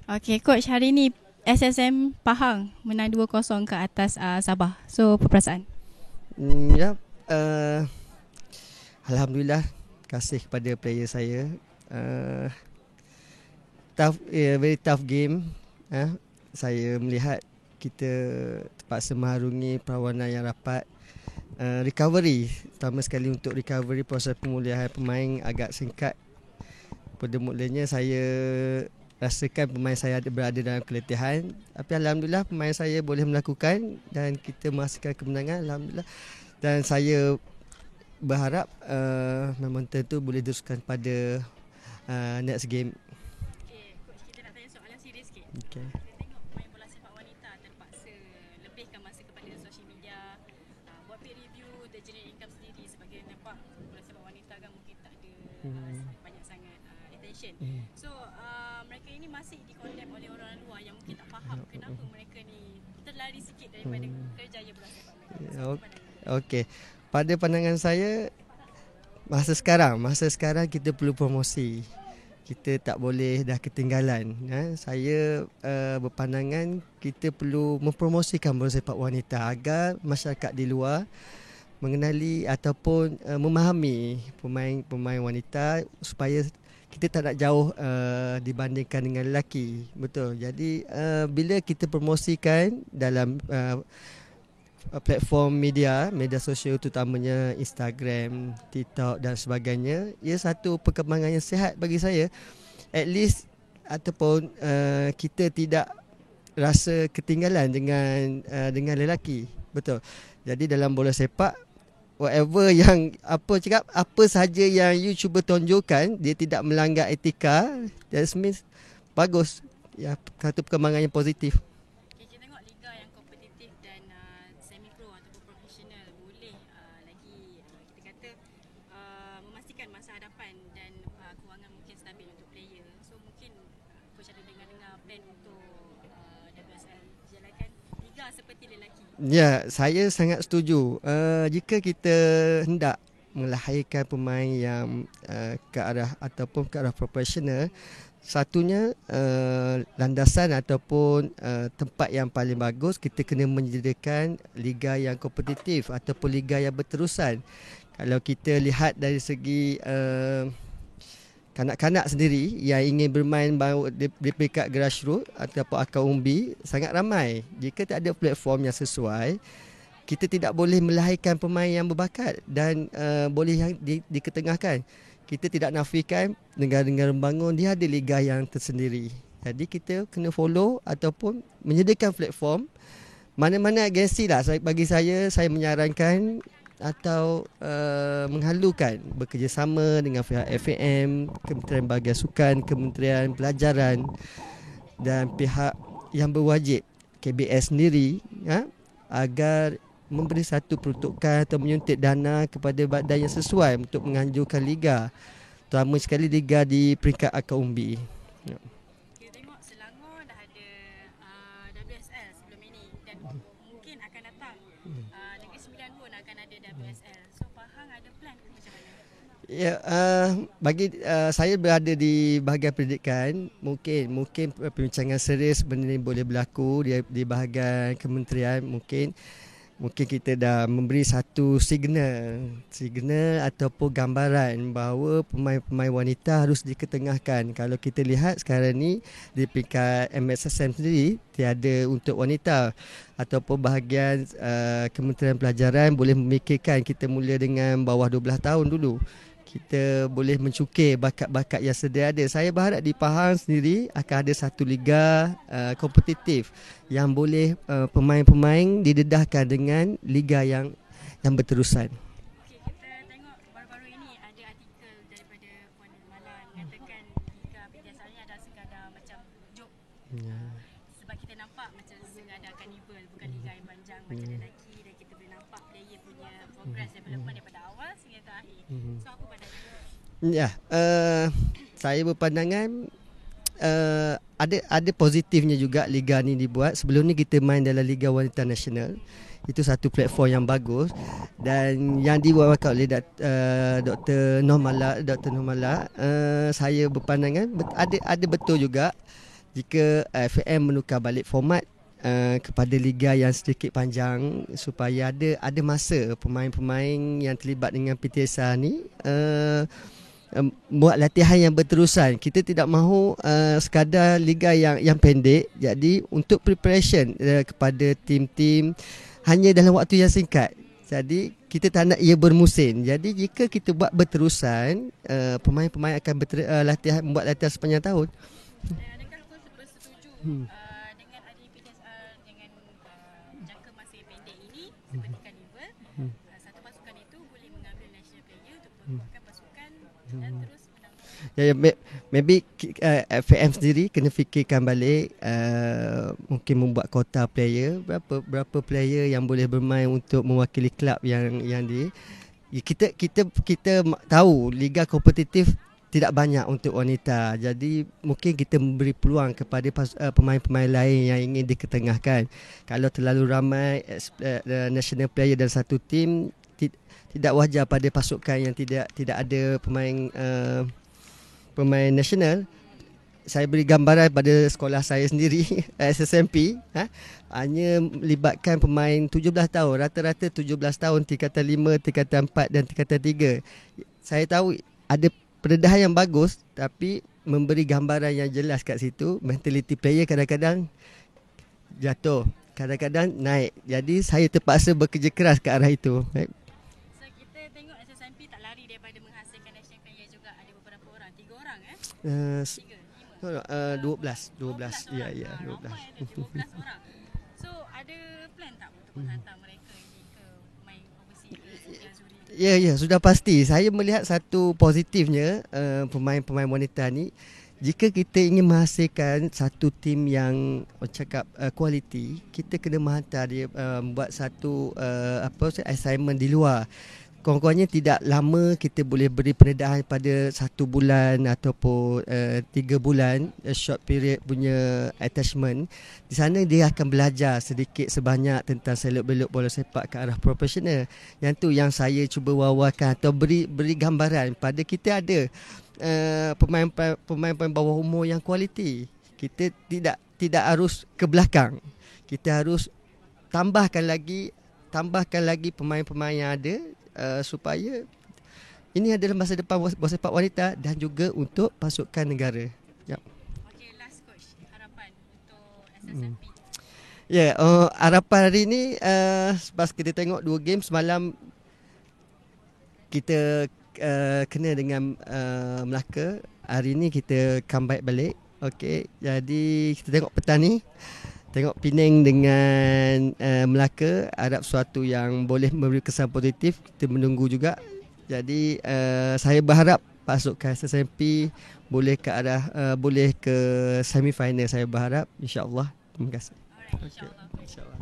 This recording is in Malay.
Okay, Coach, hari ni SSM Pahang menang 2-0 ke atas Sabah. So, apa perasaan? Ya, uh, Alhamdulillah, kasih kepada player saya. Uh, very tough game. Saya melihat kita terpaksa mengharungi perlawanan yang rapat. Recovery, terutama sekali untuk recovery, proses pemulihan pemain agak singkat. Pada mulanya saya rasakan pemain saya berada dalam keletihan, tapi alhamdulillah pemain saya boleh melakukan dan kita menghasilkan kemenangan, alhamdulillah. Dan saya berharap momentum tu boleh teruskan pada next game. Okay, Coach, kita nak tanya soalan serius sikit. Okay. Kita tengok pemain bola sepak wanita terpaksa lebihkan masa kepada social media, buat peer review, the generate income sendiri. Sebagai nampak bola sepak wanita kan mungkin tak ada banyak sangat attention. So mereka ini masih dikondem oleh orang luar yang mungkin tak faham kenapa mereka ni terlari sikit daripada kerjaya bola sepak mereka. So, Okey. Pada pandangan saya, masa sekarang kita perlu promosi. Kita tak boleh dah ketinggalan. Saya berpandangan kita perlu mempromosikan bola sepak wanita agar masyarakat di luar mengenali ataupun memahami pemain wanita supaya kita tak nak jauh dibandingkan dengan lelaki. Betul. Jadi bila kita promosikan dalam platform media sosial, terutamanya Instagram, TikTok dan sebagainya, ia satu perkembangan yang sihat bagi saya. At least ataupun kita tidak rasa ketinggalan dengan lelaki. Betul. Jadi dalam bola sepak, whatever yang apa sahaja yang you cuba tonjolkan, dia tidak melanggar etika, that means bagus. Ya, satu perkembangan yang positif. Okay, kita tengok liga yang kompetitif dan semi-pro ataupun profesional boleh lagi kita kata memastikan masa hadapan dan kewangan mungkin stabil untuk player. So mungkin Coach ada dengar-dengar plan untuk WSL jalankan liga seperti lelaki. Ya, saya sangat setuju. Jika kita hendak melahirkan pemain yang ke arah profesional, satunya landasan ataupun tempat yang paling bagus, kita kena menyediakan liga yang kompetitif ataupun liga yang berterusan. Kalau kita lihat dari segi kanak-kanak sendiri yang ingin bermain di peringkat grassroots ataupun akar umbi sangat ramai. Jika tak ada platform yang sesuai, kita tidak boleh melahirkan pemain yang berbakat dan boleh yang diketengahkan. Kita tidak nafikan negara-negara membangun, dia ada liga yang tersendiri. Jadi kita kena follow ataupun menyediakan platform. Mana-mana agensi lah, bagi saya menyarankan atau menghalukan bekerjasama dengan pihak FAM, Kementerian Bahagian Sukan, Kementerian Pelajaran dan pihak yang berwajib, KBS sendiri, agar memberi satu peruntukan atau menyuntik dana kepada badan yang sesuai untuk menganjurkan liga, terutama sekali liga di peringkat akar umbi. Kita tengok Selangor dah ada WSL sebelum ini dan mungkin akan datang Negeri Sembilan pun akan ada WSL. So Pahang ada plan ke macam mana? Ya, bagi saya berada di bahagian pendidikan, mungkin perbincangan serius benda ini boleh berlaku di bahagian kementerian. Mungkin kita dah memberi satu signal ataupun gambaran bahawa pemain-pemain wanita harus diketengahkan. Kalau kita lihat sekarang ni di peringkat MSSM sendiri tiada untuk wanita, ataupun bahagian Kementerian Pelajaran boleh memikirkan kita mula dengan bawah 12 tahun dulu. Kita boleh mencukir bakat-bakat yang sedia ada. Saya berharap di Pahang sendiri akan ada satu liga kompetitif yang boleh pemain-pemain didedahkan dengan liga yang berterusan. Okay, kita tengok baru-baru ini ada artikel daripada Puan Nirmala mengatakan liga PDSL ni adalah sekadar macam joke. Sebab kita nampak macam sekadar karnival, bukan liga yang panjang macam lelaki, dan kita boleh nampak player punya progress development daripada awal sehingga ke akhir. So apa pandangan? Ya, saya berpandangan ada positifnya juga liga ni dibuat. Sebelum ni kita main dalam Liga Wanita Nasional. Itu satu platform yang bagus dan yang dibuat oleh Dr. Nur Malak. Saya berpandangan ada betul juga jika FAM menukar balik format kepada liga yang sedikit panjang supaya ada masa pemain-pemain yang terlibat dengan PTSA ni buat latihan yang berterusan. Kita tidak mahu sekadar liga yang pendek. Jadi untuk preparation kepada tim-tim hanya dalam waktu yang singkat. Jadi kita tak nak ia bermusim. Jadi jika kita buat berterusan, pemain-pemain akan buat latihan sepanjang tahun. Adakah kau bersetuju dengan ada PTSR dengan jangka masa yang pendek ini seperti Carnival, satu pasukan itu boleh mengambil national player untuk membuatkan pasukan dan terus menang. Maybe FAM sendiri kena fikirkan balik, mungkin membuat kota player, berapa player yang boleh bermain untuk mewakili kelab yang kita tahu liga kompetitif tidak banyak untuk wanita. Jadi mungkin kita memberi peluang kepada pemain-pemain lain yang ingin diketengahkan. Kalau terlalu ramai national player dalam satu tim, tidak wajar pada pasukan yang tidak ada pemain nasional. Saya beri gambaran pada sekolah saya sendiri, SSMP, hanya melibatkan pemain 17 tahun, rata-rata 17 tahun, tingkatan 5, tingkatan 4 dan tingkatan 3. Saya tahu ada pendedahan yang bagus, tapi memberi gambaran yang jelas kat situ, mentality player kadang-kadang jatuh, kadang-kadang naik. Jadi saya terpaksa bekerja keras ke arah itu. So kita tengok SSMP tak lari daripada menghasilkan national player juga. Ada beberapa orang, 3 orang 12. Ya, 12. Ramai ada 12 orang. So ada plan tak untuk menghantar mereka ini ke main overseas ke Siti Azuri? Ya, sudah pasti. Saya melihat satu positifnya pemain-pemain wanita ni, jika kita ingin menghasilkan satu tim yang cakap kualiti, kita kena menghantar dia buat satu assignment di luar. Kurang-kurangnya tidak lama, kita boleh beri pendedahan pada 1 bulan ataupun 3 bulan, short period punya attachment. Di sana dia akan belajar sedikit sebanyak tentang selok-belok bola sepak ke arah profesional. Yang tu yang saya cuba wawarkan atau beri gambaran pada kita ada pemain bawah umur yang kualiti. Kita tidak harus ke belakang. Kita harus tambahkan lagi pemain-pemain yang ada supaya ini adalah masa depan bola sepak wanita dan juga untuk pasukan negara. Yep. Okay, last coach, harapan untuk SSMP. Harapan hari ni selepas kita tengok 2 game semalam, kita kena dengan Melaka. Hari ni kita comeback balik. Okey, jadi kita tengok petang ni, tengok Penang dengan Melaka, harap sesuatu yang boleh memberi kesan positif. Kita menunggu juga. Jadi saya berharap pasukan SSMP boleh ke arah boleh ke semi final. Saya berharap, insya-Allah. Terima kasih. Alright, insya-Allah. InsyaAllah.